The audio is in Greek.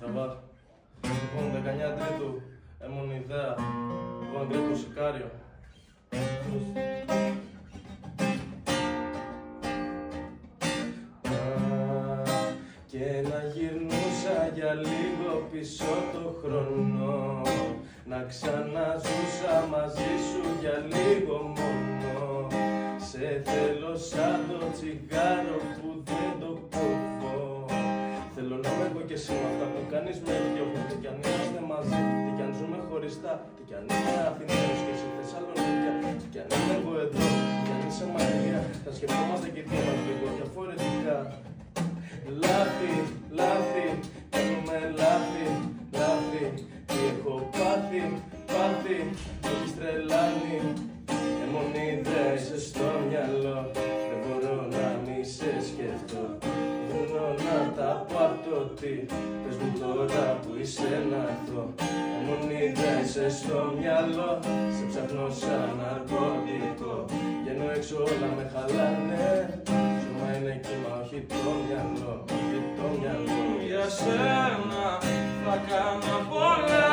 Στραβά. Λοιπόν, 19 Τρίτου, έμονη ιδέα. Λοιπόν, Γκρέκο Σικάριο. Και να γυρνούσα για λίγο πίσω το χρόνο, να ξαναζούσα μαζί σου για λίγο μόνο. Σε θέλω σαν το τσιγάρο που δεν το κόβω. Θέλω να είμαι εγώ και εσύ με αυτά που κάνεις με διώχνω. Και κι αν είμαστε μαζί, και κι αν ζούμε χωριστά, και κι αν είμαι Αθηναίος και εσύ Θεσσαλονίκια, και κι αν είμαι εγώ εδώ, και κι αν είσαι μακριά, θα σκεφτόμαστε και τι μας λίγο διαφορετικά. Λάθη, λάθη, κάνουμε λάθη, λάθη. Τι έχω πάθει, πάθει, με έχεις τρελάνει. Αιμονή δεν είσαι στο μυαλό, δεν μπορώ να μη σε σκεφτώ. Θέλω να τα πω απ' το τι, πες μου τώρα που είσαι να δω. Αιμονή δεν είσαι στο μυαλό, σε ψάχνω σαν ναρκωτικό. Βγαίνω έξω όλα με χαλάνε, σώμα είναι κύμα όχι το μυαλό, όχι το μυαλό. Για σένα θα κάνω πολλά.